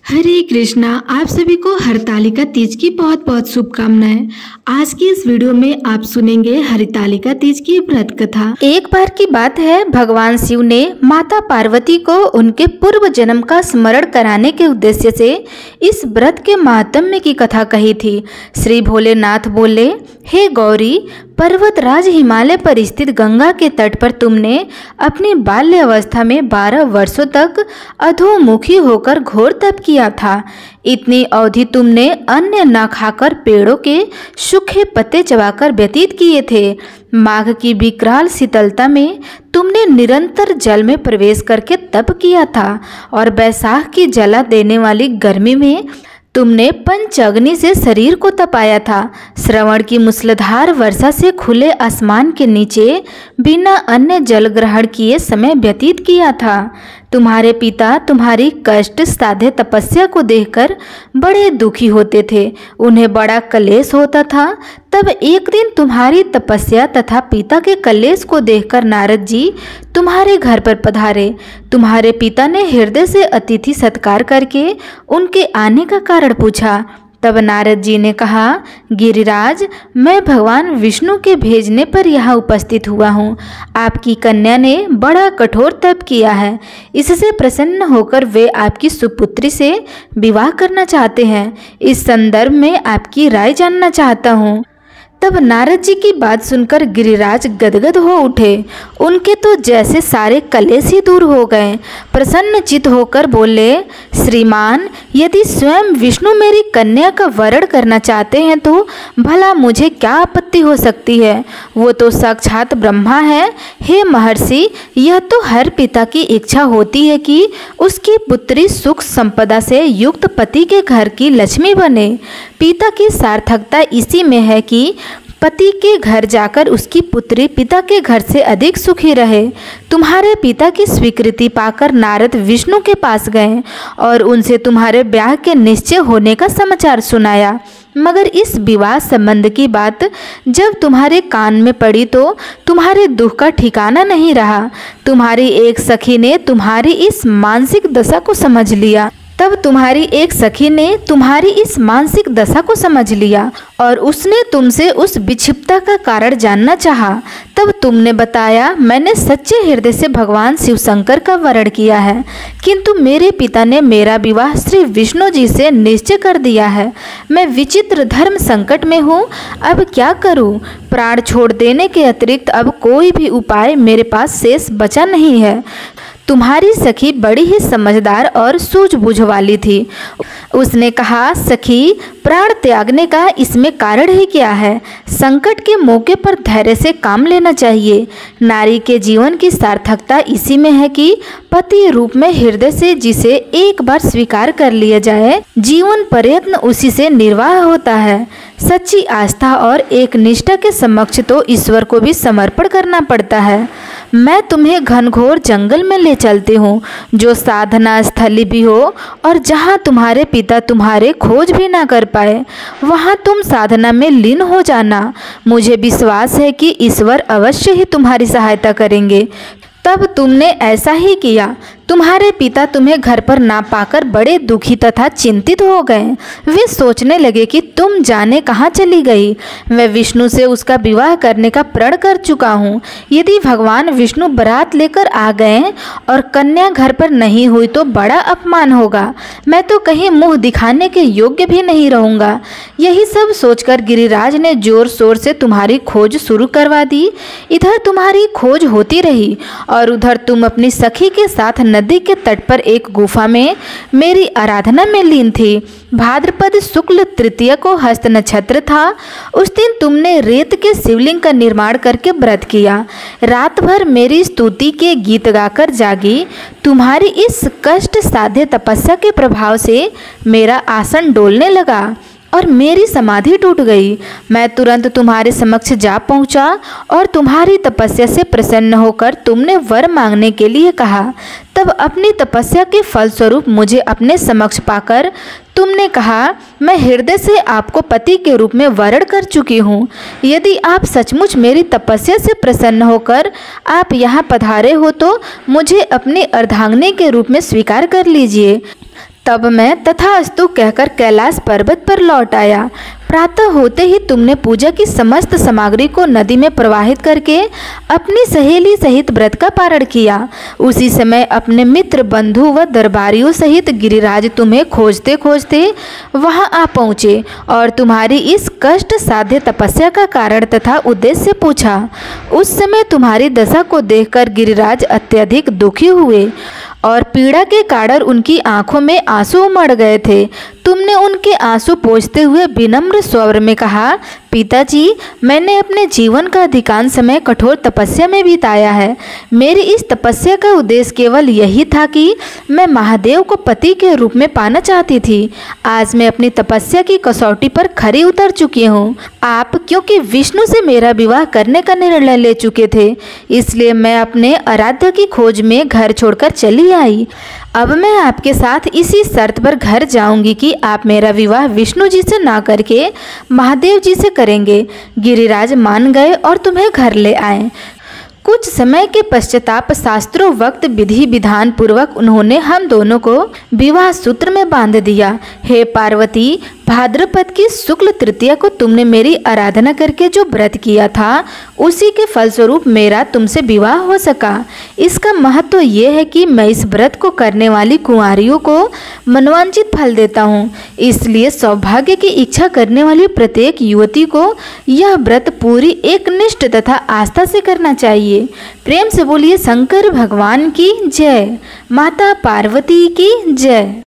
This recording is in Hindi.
हरे कृष्णा। आप सभी को हरतालिका तीज की बहुत बहुत शुभकामनाएं। आज की इस वीडियो में आप सुनेंगे हरतालिका तीज की व्रत कथा। एक बार की बात है, भगवान शिव ने माता पार्वती को उनके पूर्व जन्म का स्मरण कराने के उद्देश्य से इस व्रत के महात्म्य की कथा कही थी। श्री भोलेनाथ बोले, हे गौरी, पर्वतराज हिमालय पर स्थित गंगा के तट पर तुमने अपनी बाल्य अवस्था में 12 वर्षों तक अधोमुखी होकर घोर तप किया था। इतनी अवधि तुमने अन्न न खाकर पेड़ों के सूखे पत्ते चबाकर व्यतीत किए थे। माघ की विकराल शीतलता में तुमने निरंतर जल में प्रवेश करके तप किया था और बैसाख की जला देने वाली गर्मी में तुमने पंच अग्नि से शरीर को तपाया था। श्रवण की मूसलाधार वर्षा से खुले आसमान के नीचे बिना अन्य जल ग्रहण किए समय व्यतीत किया था। तुम्हारे पिता तुम्हारी कष्ट साध्य तपस्या को देखकर बड़े दुखी होते थे, उन्हें बड़ा कलेश होता था। तब एक दिन तुम्हारी तपस्या तथा पिता के कलेश को देखकर नारद जी तुम्हारे घर पर पधारे। तुम्हारे पिता ने हृदय से अतिथि सत्कार करके उनके आने का कारण पूछा। तब नारद जी ने कहा, गिरिराज, मैं भगवान विष्णु के भेजने पर यहाँ उपस्थित हुआ हूँ। आपकी कन्या ने बड़ा कठोर तप किया है, इससे प्रसन्न होकर वे आपकी सुपुत्री से विवाह करना चाहते हैं। इस संदर्भ में आपकी राय जानना चाहता हूँ। तब नारद जी की बात सुनकर गिरिराज गदगद हो उठे। उनके तो जैसे सारे कलेश ही दूर हो गए। प्रसन्न चित होकर बोले, श्रीमान, यदि स्वयं विष्णु मेरी कन्या का वरण करना चाहते हैं तो भला मुझे क्या आपत्ति हो सकती है। वो तो साक्षात ब्रह्मा है। हे महर्षि, यह तो हर पिता की इच्छा होती है कि उसकी पुत्री सुख संपदा से युक्त पति के घर की लक्ष्मी बने। पिता की सार्थकता इसी में है कि पति के घर जाकर उसकी पुत्री पिता के घर से अधिक सुखी रहे। तुम्हारे पिता की स्वीकृति पाकर नारद विष्णु के पास गए और उनसे तुम्हारे ब्याह के निश्चय होने का समाचार सुनाया। मगर इस विवाह संबंध की बात जब तुम्हारे कान में पड़ी तो तुम्हारे दुख का ठिकाना नहीं रहा। तुम्हारी एक सखी ने तुम्हारी इस मानसिक दशा को समझ लिया। और उसने तुमसे उस विक्षिप्तता का कारण जानना चाहा। तब तुमने बताया, मैंने सच्चे हृदय से भगवान शिव शंकर का वरण किया है, किंतु मेरे पिता ने मेरा विवाह श्री विष्णु जी से निश्चय कर दिया है। मैं विचित्र धर्म संकट में हूँ, अब क्या करूँ। प्राण छोड़ देने के अतिरिक्त अब कोई भी उपाय मेरे पास शेष बचा नहीं है। तुम्हारी सखी बड़ी ही समझदार और सूझबूझ वाली थी। उसने कहा, सखी, प्राण त्यागने का इसमें कारण ही क्या है। संकट के मौके पर धैर्य से काम लेना चाहिए। नारी के जीवन की सार्थकता इसी में है कि पति रूप में हृदय से जिसे एक बार स्वीकार कर लिया जाए, जीवन प्रयत्न उसी से निर्वाह होता है। सच्ची आस्था और एक निष्ठा के समक्ष तो ईश्वर को भी समर्पण करना पड़ता है। मैं तुम्हें घनघोर जंगल में ले चलती हूँ, जो साधना स्थली भी हो और जहाँ तुम्हारे पिता तुम्हारे खोज भी ना कर पाए, वहाँ तुम साधना में लीन हो जाना। मुझे विश्वास है कि ईश्वर अवश्य ही तुम्हारी सहायता करेंगे। तब तुमने ऐसा ही किया। तुम्हारे पिता तुम्हें घर पर ना पाकर बड़े दुखी तथा चिंतित हो गए। वे सोचने लगे कि तुम जाने कहाँ चली गई। मैं विष्णु से उसका विवाह करने का प्रण कर चुका हूँ। यदि भगवान विष्णु बारात लेकर आ गए और कन्या घर पर नहीं हुई तो बड़ा अपमान होगा। मैं तो कहीं मुंह दिखाने के योग्य भी नहीं रहूँगा। यही सब सोचकर गिरिराज ने जोर शोर से तुम्हारी खोज शुरू करवा दी। इधर तुम्हारी खोज होती रही और उधर तुम अपनी सखी के साथ नदी के तट पर एक गुफा में मेरी आराधना में लीन थी। भाद्रपद शुक्ल तृतीया को हस्त नक्षत्र था। उस दिन तुमने रेत के शिवलिंग का निर्माण करके व्रत किया। रात भर मेरी स्तुति के गीत गाकर जागी। तुम्हारी इस कष्ट साध्य तपस्या के प्रभाव से मेरा आसन डोलने लगा और मेरी समाधि टूट गई। मैं तुरंत तुम्हारे समक्ष जा पहुंचा और तुम्हारी तपस्या से प्रसन्न होकर तुमने वर मांगने के लिए कहा। तब अपनी तपस्या के फलस्वरूप मुझे अपने समक्ष पाकर तुमने कहा, मैं हृदय से आपको पति के रूप में वरण कर चुकी हूँ। यदि आप सचमुच मेरी तपस्या से प्रसन्न होकर आप यहाँ पधारे हो तो मुझे अपनी अर्धांगिनी के रूप में स्वीकार कर लीजिए। तब मैं तथास्तु कहकर कैलाश पर्वत पर लौट आया। प्रातः होते ही तुमने पूजा की समस्त सामग्री को नदी में प्रवाहित करके अपनी सहेली सहित व्रत का पारण किया। उसी समय अपने मित्र, बंधु व दरबारियों सहित गिरिराज तुम्हें खोजते खोजते वहां आ पहुँचे और तुम्हारी इस कष्ट साध्य तपस्या का कारण तथा उद्देश्य पूछा। उस समय तुम्हारी दशा को देखकर गिरिराज अत्यधिक दुखी हुए और पीड़ा के कारण उनकी आंखों में आंसू उमड़ गए थे। तुमने उनके आंसू पोंछते हुए विनम्र स्वर में कहा, पिताजी, मैंने अपने जीवन का अधिकांश समय कठोर तपस्या में बिताया है। मेरी इस तपस्या का उद्देश्य केवल यही था कि मैं महादेव को पति के रूप में पाना चाहती थी। आज मैं अपनी तपस्या की कसौटी पर खरी उतर चुकी हूँ। आप क्योंकि विष्णु से मेरा विवाह करने का निर्णय ले चुके थे, इसलिए मैं अपने आराध्य की खोज में घर छोड़कर चली आई। अब मैं आपके साथ इसी शर्त पर घर जाऊंगी कि आप मेरा विवाह विष्णु जी से ना करके महादेव जी से करेंगे। गिरिराज मान गए और तुम्हें घर ले आए। कुछ समय के पश्चाताप शास्त्रों वक्त विधि विधान पूर्वक उन्होंने हम दोनों को विवाह सूत्र में बांध दिया। हे पार्वती, भाद्रपद की शुक्ल तृतीया को तुमने मेरी आराधना करके जो व्रत किया था, उसी के फलस्वरूप मेरा तुमसे विवाह हो सका। इसका महत्व ये है कि मैं इस व्रत को करने वाली कुंवारियों को मनोवांछित फल देता हूँ। इसलिए सौभाग्य की इच्छा करने वाली प्रत्येक युवती को यह व्रत पूरी एकनिष्ठ तथा आस्था से करना चाहिए। प्रेम से बोलिए शंकर भगवान की जय, माता पार्वती की जय।